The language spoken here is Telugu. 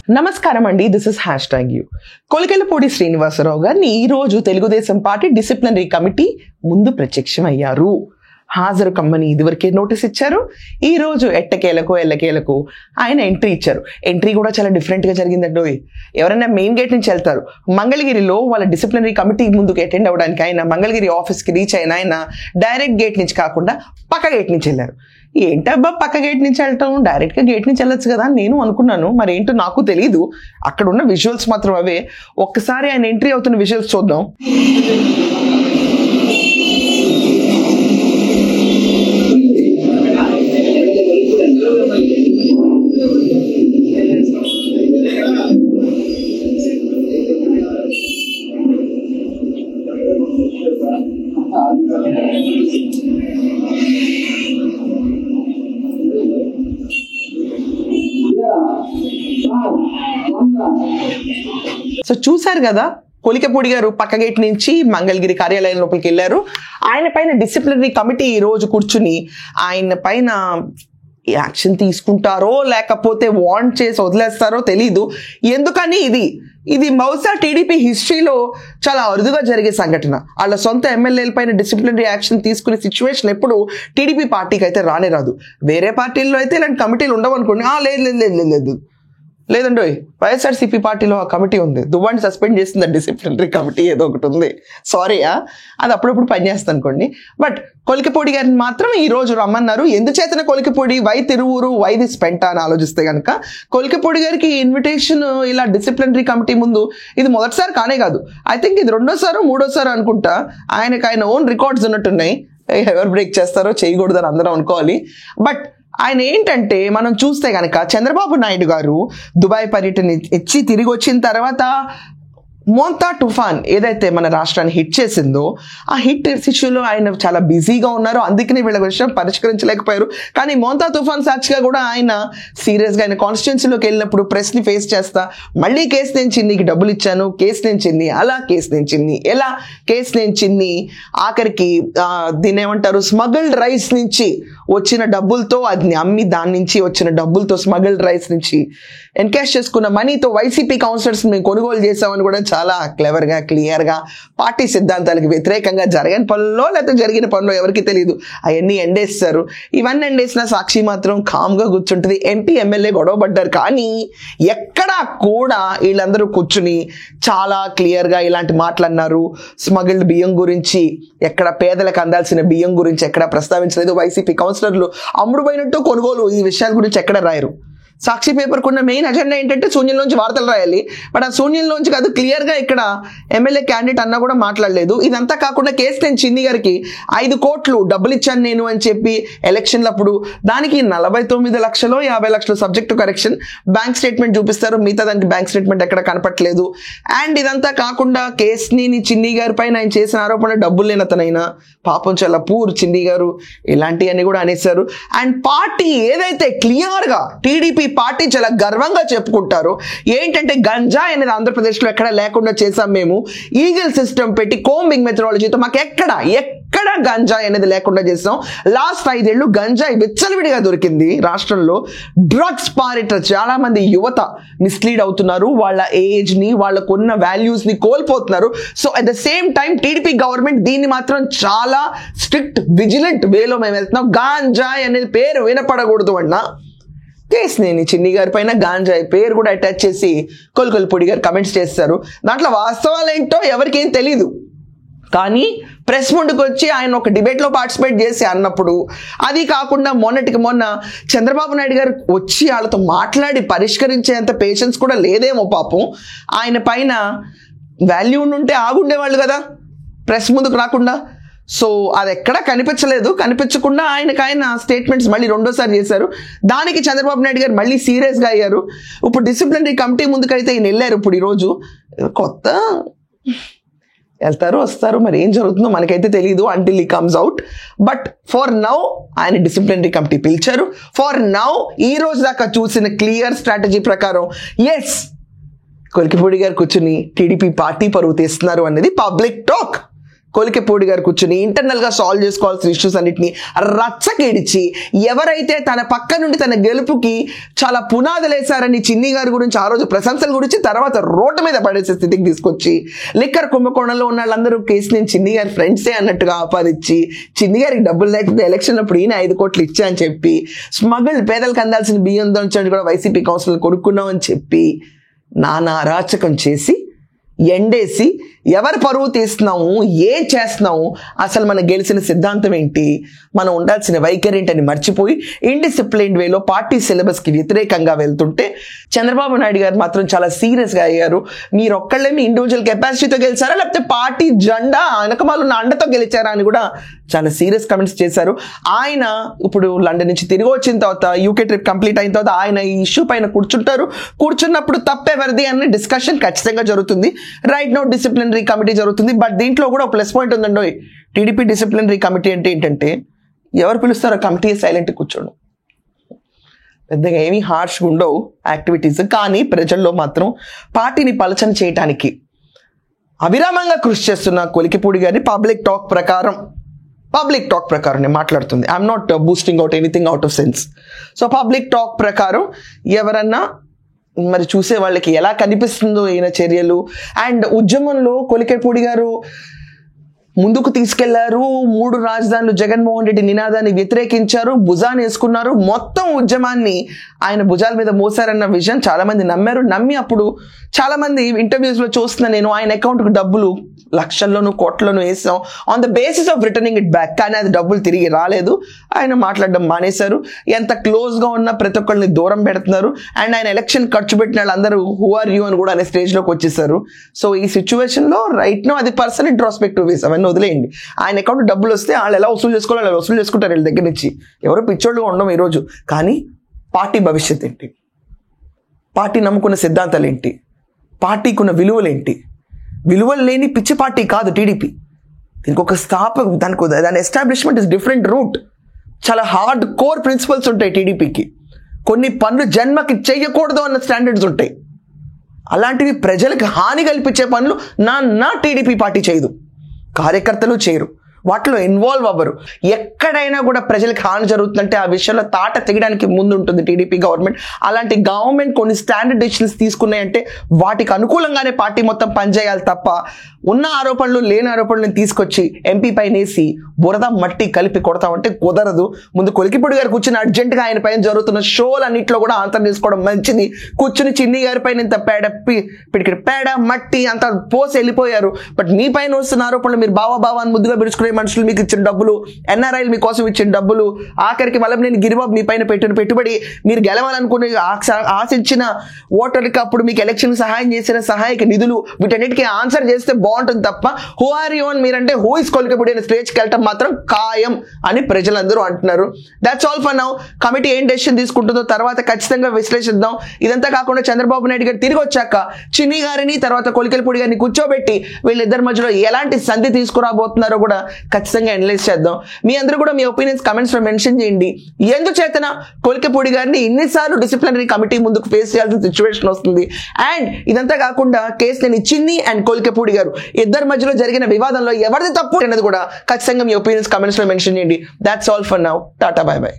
నమస్కారం అండి, దిస్ ఇస్ #you. కొలికెలపూడి శ్రీనివాసరావు గారిని ఈ రోజు తెలుగుదేశం పార్టీ డిసిప్లినరీ కమిటీ ముందు ప్రత్యక్షమయ్యారు. హాజరు కమ్మని ఇదివరకే నోటీస్ ఇచ్చారు. ఈ రోజు ఎట్టకేలకు ఆయన ఎంట్రీ ఇచ్చారు. ఎంట్రీ కూడా చాలా డిఫరెంట్ గా జరిగిందండి. ఎవరైనా మెయిన్ గేట్ నుంచి వెళ్తారు, మంగళగిరిలో వాళ్ళ డిసిప్లినరీ కమిటీ ముందుకు అటెండ్ అవ్వడానికి ఆయన మంగళగిరి ఆఫీస్కి రీచ్ అయిన ఆయన డైరెక్ట్ గేట్ నుంచి కాకుండా పక్క గేట్ నుంచి వెళ్ళారు. ఏంటబ్బా పక్క గేట్ నుంచి వెళ్ళటం, డైరెక్ట్గా గేట్ నుంచి వెళ్ళొచ్చు కదా అని నేను అనుకున్నాను. మరి ఏంటో నాకు తెలీదు. అక్కడ ఉన్న విజువల్స్ మాత్రం అవే. ఒక్కసారి ఆయన ఎంట్రీ అవుతున్న విజువల్స్ చూద్దాం. సో చూశారు కదా, కొలికెపూడి గారు పక్క గేట్ నుంచి మంగళగిరి కార్యాలయం లోపలికి వెళ్ళారు. ఆయన పైన డిసిప్లినరీ కమిటీ ఈ రోజు కూర్చుని ఆయన పైన యాక్షన్ తీసుకుంటారో లేకపోతే వాంట్ చేసి వదిలేస్తారో తెలీదు. ఎందుకని ఇది బహుశా టీడీపీ హిస్టరీలో చాలా అరుదుగా జరిగే సంఘటన. వాళ్ళ సొంత ఎమ్మెల్యేల పైన డిసిప్లినరీ యాక్షన్ తీసుకునే సిచ్యువేషన్ ఎప్పుడు టీడీపీ పార్టీకి అయితే రాదు. వేరే పార్టీల్లో అయితే ఇలాంటి కమిటీలు ఉండవు అనుకోండి. లేదండి, వైఎస్ఆర్సీపీ పార్టీలో ఆ కమిటీ ఉంది. దువ్వాన్ని సస్పెండ్ చేసింది డిసిప్లినరీ కమిటీ ఏదో ఒకటి ఉంది. సారీ, అది అప్పుడప్పుడు పనిచేస్తుంది అనుకోండి. బట్ కొలికెపూడి గారిని మాత్రం ఈ రోజు రమ్మన్నారు. ఎందుచేతన కొలికెపూడి, వై తిరువురు, వై దిస్ పెంట అని ఆలోచిస్తే కనుక కొలికెపూడి గారికి ఇన్విటేషన్ ఇలా డిసిప్లినరీ కమిటీ ముందు ఇది మొదటిసారి కానే కాదు. ఐ థింక్ ఇది మూడోసారి అనుకుంటా. ఆయన ఓన్ రికార్డ్స్ ఉన్నట్టున్నాయి. ఎవరు బ్రేక్ చేస్తారో చేయకూడదని అందరం అనుకోవాలి. బట్ ఆయన ఏంటంటే మనం చూస్తే కనుక చంద్రబాబు నాయుడు గారు దుబాయ్ పర్యటన ఇచ్చి తిరిగి వచ్చిన తర్వాత మోంతా తుఫాన్ ఏదైతే మన రాష్ట్రాన్ని హిట్ చేసిందో ఆ హిట్ ఇష్యూలో ఆయన చాలా బిజీగా ఉన్నారు. అందుకనే వీళ్ళ విషయం పరిష్కరించలేకపోయారు. కానీ మోంతా తుఫాన్ సాక్షిగా కూడా ఆయన సీరియస్గా ఆయన కాన్స్టిట్యున్సీలోకి వెళ్ళినప్పుడు ప్రెస్ని ఫేస్ చేస్తా మళ్ళీ కేసు నేను చిన్నికి డబ్బులు ఇచ్చాను, కేసు నేను చిన్ని, అలా కేసు నేను చిన్ని, ఎలా కేసు నేను చిన్ని, ఆఖరికి దీన్ని ఏమంటారు, స్మగిల్డ్ రైస్ నుంచి వచ్చిన డబ్బులతో అది అమ్మి దాని నుంచి వచ్చిన డబ్బులతో స్మగిల్డ్ రైస్ నుంచి ఎన్కాష్ చేసుకున్న మనీతో వైసీపీ కౌన్సిలర్స్ మేము కొనుగోలు చేసామని కూడా చాలా క్లెవర్గా క్లియర్గా పార్టీ సిద్ధాంతాలకు వ్యతిరేకంగా జరగని పనుల్లో లేకపోతే జరిగిన పనులు ఎవరికి తెలియదు అవన్నీ ఎండేస్తారు. ఇవన్నీ ఎండేసిన సాక్షి మాత్రం కామ్గా కూర్చుంటుంది. ఎంపీ ఎమ్మెల్యే గొడవపడ్డారు కానీ ఎక్కడా కూడా వీళ్ళందరూ కూర్చుని చాలా క్లియర్గా ఇలాంటి మాటలు అన్నారు. స్మగిల్డ్ బియ్యం గురించి ఎక్కడ, పేదలకు అందాల్సిన బియ్యం గురించి ఎక్కడ ప్రస్తావించలేదు. వైసీపీ కౌన్సిలర్లు అమ్ముడుపోయినట్టు కొనుగోలు ఈ విషయాల గురించి ఎక్కడ రాయరు. సాక్షి పేపర్కు ఉన్న మెయిన్ అజెండా ఏంటంటే శూన్యంలోంచి వార్తలు రాయాలి. బట్ ఆ శూన్యంలోంచి కాదు, క్లియర్గా ఇక్కడ ఎమ్మెల్యే క్యాండిడేట్ అన్నా కూడా మాట్లాడలేదు. ఇదంతా కాకుండా కేసు నేను చిన్ని గారికి 5 కోట్లు డబ్బులు ఇచ్చాను నేను అని చెప్పి ఎలక్షన్లప్పుడు దానికి 49 లక్షలు 50 లక్షలు సబ్జెక్టు కరెక్షన్ బ్యాంక్ స్టేట్మెంట్ చూపిస్తారు. మిగతా దానికి బ్యాంక్ స్టేట్మెంట్ ఎక్కడ కనపట్లేదు. అండ్ ఇదంతా కాకుండా కేసుని చిన్ని గారి పైన ఆయన చేసిన ఆరోపణ డబ్బులు లేనతనైనా పాపం చాలా పూర్ చిన్ని గారు ఇలాంటివన్నీ కూడా అనేశారు. అండ్ పార్టీ ఏదైతే క్లియర్గా టీడీపీ పార్టీ చాలా గర్వంగా చెప్పుకుంటారు ఏంటంటే గంజాయి అనేది ఆంధ్రప్రదేశ్లో ఎక్కడ లేకుండా చేసాం మేము. ఈగల్ సిస్టమ్ పెట్టి కోంబింగ్ మెథడాలజీతో మాకు ఎక్కడ గంజాయి అనేది లేకుండా చేసాం. లాస్ట్ 5 ఏళ్ళు గంజాయి విచ్చలవిడిగా దొరికింది రాష్ట్రంలో. డ్రగ్స్ పారిట చాలా మంది యువత మిస్లీడ్ అవుతున్నారు. వాళ్ళ ఏజ్ని, వాళ్ళకున్న వాల్యూస్ని కోల్పోతున్నారు. So at the same time TDP government దీన్ని మాత్రం చాలా స్ట్రిక్ట్ విజిలెంట్ వేలో మేము వెళ్తున్నాం. గంజాయి అనేది పేరు వినపడకూడదు అన్నా కేసినేని చిన్ని గారి పైన గాంజాయి పేరు కూడా అటాచ్ చేసి కొలికెలపూడి గారు కమెంట్స్ చేస్తారు. దాంట్లో వాస్తవాలు ఏంటో ఎవరికేం తెలీదు. కానీ ప్రెస్ ముందుకు వచ్చి ఆయన ఒక డిబేట్లో పార్టిసిపేట్ చేసి అన్నప్పుడు, అది కాకుండా మొన్నటికి మొన్న చంద్రబాబు నాయుడు గారు వచ్చి వాళ్ళతో మాట్లాడి పరిష్కరించేంత పేషెన్స్ కూడా లేదేమో పాపం. ఆయన పైన వాల్యూ ఉంటే ఆగుండేవాళ్ళు కదా ప్రెస్ ముందుకు రాకుండా. సో అది ఎక్కడా కనిపించకుండా ఆయన స్టేట్మెంట్స్ మళ్ళీ రెండోసారి చేశారు. దానికి చంద్రబాబు నాయుడు గారు మళ్ళీ సీరియస్గా అయ్యారు. ఇప్పుడు డిసిప్లినరీ కమిటీ ముందుకైతే ఈయన వెళ్ళారు. ఇప్పుడు ఈరోజు కొత్త వెళ్తారు వస్తారు, మరి ఏం జరుగుతుందో మనకైతే తెలియదు until he comes out. But for now ఆయన డిసిప్లినరీ కమిటీ పిలిచారు. ఫర్ నౌ ఈ రోజు దాకా చూసిన క్లియర్ స్ట్రాటజీ ప్రకారం ఎస్ కొలికెపూడి గారు కూర్చుని టీడీపీ పార్టీ పరువు తీస్తున్నారు అనేది పబ్లిక్ టాక్. కొలికెపూడి గారు కూర్చుని ఇంటర్నల్ గా సాల్వ్ చేసుకోవాల్సిన ఇష్యూస్ అన్నిటిని రచ్చకిడిచి ఎవరైతే తన పక్క నుండి తన గెలుపుకి చాలా పునాదులేశారని చిన్ని గారి గురించి ఆ రోజు ప్రశంసల గురించి తర్వాత రోడ్డు మీద పడేసే స్థితికి తీసుకొచ్చి లిక్కర్ కుంభకోణంలో ఉన్న వాళ్ళందరూ కేసు నేను చిన్ని గారి ఫ్రెండ్సే అన్నట్టుగా ఆపాదించి చిన్ని గారికి డబ్బులు లేకపోతే ఎలక్షన్ అప్పుడు ఈయన 5 కోట్లు ఇచ్చా అని చెప్పి స్మగుల్ పేదలకు అందాల్సిన బియ్యం దంచి కూడా వైసీపీ కౌన్సిల్ కొనుక్కున్నాం అని చెప్పి నానా అరాచకం చేసి ఎండేసి ఎవరు పరువు తీస్తున్నాము ఏం చేస్తున్నాము అసలు మనం గెలిచిన సిద్ధాంతం ఏంటి మనం ఉండాల్సిన వైఖరి ఏంటని మర్చిపోయి ఇండిసిప్లైన్డ్ వేలో పార్టీ సిలబస్కి వ్యతిరేకంగా వెళ్తుంటే చంద్రబాబు నాయుడు గారు మాత్రం చాలా సీరియస్గా అయ్యారు. మీరు ఒక్కళ్ళే మీ ఇండివిజువల్ కెపాసిటీతో గెలిచారా లేకపోతే పార్టీ జెండా వెనకమాలున్న అండతో గెలిచారా అని కూడా చాలా సీరియస్ కమెంట్స్ చేశారు. ఆయన ఇప్పుడు లండన్ నుంచి తిరిగి వచ్చిన తర్వాత యూకే ట్రిప్ కంప్లీట్ అయిన తర్వాత ఆయన ఈ ఇష్యూ పైన కూర్చుంటారు. కూర్చున్నప్పుడు తప్పెవరిది అనే డిస్కషన్ ఖచ్చితంగా జరుగుతుంది. రైట్ నౌ డిసిప్లినరీ కమిటీ జరుగుతుంది. బట్ దీంట్లో కూడా ఒక ప్లస్ పాయింట్ ఉందండి. టీడీపీ డిసిప్లినరీ కమిటీ అంటే ఏంటంటే ఎవరు పిలుస్తారో కమిటీ సైలెంట్ కూర్చోండి, పెద్దగా ఏమీ హార్ష్గా ఉండవు యాక్టివిటీస్. కానీ ప్రజల్లో మాత్రం పార్టీని పలచన చేయటానికి అవిరామంగా కృషి చేస్తున్న కొలికెపూడి గారిని పబ్లిక్ టాక్ ప్రకారం నేను మాట్లాడుతుంది. I'm not boosting out anything out of sense. So public talk ప్రకారం ఎవరన్నా మరి చూసే వాళ్ళకి ఎలా కనిపిస్తుందో ఈయన చర్యలు అండ్ ఉద్యమంలో కొలికెపూడి గారు ముందుకు తీసుకెళ్లారు. 3 రాజధానులు జగన్మోహన్ రెడ్డి నినాదాన్ని వ్యతిరేకించారు, భుజాన్ని వేసుకున్నారు. మొత్తం ఉద్యమాన్ని ఆయన భుజాల మీద మోసారన్న విషయం చాలా మంది నమ్మారు. నమ్మి అప్పుడు చాలా మంది ఇంటర్వ్యూస్ లో చూస్తున్నా నేను ఆయన అకౌంట్కు డబ్బులు లక్షల్లోనూ కోట్లను వేసాం on the basis of returning it back. కానీ అది డబ్బులు తిరిగి రాలేదు. ఆయన మాట్లాడడం మానేశారు. ఎంత క్లోజ్ గా ఉన్న ప్రతి ఒక్కరిని దూరం పెడుతున్నారు. అండ్ ఆయన ఎలక్షన్ ఖర్చు పెట్టిన వాళ్ళందరూ హూ ఆర్ యూ అని కూడా అనే స్టేజ్ లోకి వచ్చేసారు. సో ఈ సిచ్యువేషన్ లో రైట్ నో అది పర్సనల్ ఇంట్రాస్పెక్టివ్ వేస్, అవన్నీ వదిలేయండి. ఆయన అకౌంట్ డబ్బులు వస్తే వాళ్ళు ఎలా వసూలు చేసుకోవాలి వాళ్ళు వసూలు చేసుకుంటారు వీళ్ళ దగ్గర నుంచి. ఎవరో పిచ్చోళ్ళుగా ఉండడం ఈరోజు. కానీ పార్టీ భవిష్యత్ ఏంటి, పార్టీ నమ్ముకున్న సిద్ధాంతాలు ఏంటి, పార్టీకి ఉన్న విలువలు ఏంటి? విలువలు లేని పిచ్చి పార్టీ కాదు టీడీపీ. దీనికి ఒక దాని ఎస్టాబ్లిష్మెంట్ ఇస్ డిఫరెంట్ రూట్. చాలా హార్డ్ కోర్ ప్రిన్సిపల్స్ ఉంటాయి టీడీపీకి. కొన్ని పనులు జన్మకి చేయకూడదు అన్న స్టాండర్డ్స్ ఉంటాయి. అలాంటివి ప్రజలకు హాని కల్పించే పనులు నా టీడీపీ పార్టీ చేయదు, కార్యకర్తలు చేయరు, వాటిలో ఇన్వాల్వ్ అవ్వరు. ఎక్కడైనా కూడా ప్రజలకు హాని జరుగుతుందంటే ఆ విషయంలో తాట తెగడానికి ముందు ఉంటుంది టీడీపీ గవర్నమెంట్. అలాంటి గవర్నమెంట్ కొన్ని స్టాండర్డ్ డిసిషన్స్ తీసుకున్నాయంటే వాటికి అనుకూలంగానే పార్టీ మొత్తం పనిచేయాలి తప్ప ఉన్న ఆరోపణలు లేని ఆరోపణలను తీసుకొచ్చి ఎంపీ పైన వేసి బురద మట్టి కలిపి కొడతామంటే కుదరదు. ముందు కొలికెపూడి గారు కూర్చుని అర్జెంటుగా ఆయన పైన జరుగుతున్న షోలు అన్నింటిలో కూడా ఆన్సర్ చేసుకోవడం మంచిది. కూర్చుని చిన్ని గారి పైన ఇంత పేడ మట్టి అంత పోసి వెళ్ళిపోయారు. బట్ మీ పైన వస్తున్న ఆరోపణలు మీరు బావా అని ముద్దుగా పిలుచుకునే మనుషులు మీకు ఇచ్చిన డబ్బులు, ఎన్ఆర్ఐలు మీకోసం ఇచ్చిన డబ్బులు, ఆఖరికి వల్లభనేని గిరిబాబు మీ పైన పెట్టిన పెట్టుబడి, మీరు గెలవాలనుకునే ఆశించిన ఓటర్కి అప్పుడు మీకు ఎలక్షన్ సహాయం చేసిన సహాయక నిధులు, వీటన్నిటికీ ఆన్సర్ చేస్తే బాగుంటుంది తప్ప హూ ఆర్ యూ అని మీరంటే హూ ఇస్ కొలికెపూడి అనే స్టేజ్కి వెళ్ళటం మాత్రం ఖాయం అని ప్రజలందరూ అంటున్నారు. That's all for now. Committee ఏం డెసిషన్ తీసుకుంటుందో తర్వాత ఖచ్చితంగా విశ్లేషిద్దాం. ఇదంతా కాకుండా చంద్రబాబు నాయుడు గారు తిరిగి వచ్చాక చిన్ని గారిని తర్వాత కొలికెపూడి గారిని కూర్చోబెట్టి వీళ్ళిద్దరి మధ్యలో ఎలాంటి సంధి తీసుకురాబోతున్నారో కూడా ఖచ్చితంగా అనలైజ్ చేద్దాం. మీ అందరూ కూడా మీ ఒపీనియన్స్ కమెంట్స్ లో మెన్షన్ చేయండి. ఎందుచేతన కొలికెపూడి గారిని ఇన్నిసార్లు డిసిప్లినరీ కమిటీ ముందుకు ఫేస్ చేయాల్సిన సిచ్యువేషన్ వస్తుంది? అండ్ ఇదంతా కాకుండా కేసులేని చిన్ని అండ్ కొలికెపూడి గారు ఇద్దరి మధ్యలో జరిగిన వివాదంలో ఎవరిది తప్పు అనేది కూడా ఖచ్చితంగా మీ ఒపీనియన్స్ కమెంట్స్ లో మెన్షన్ చేయండి. That's all for now. Tata bye by.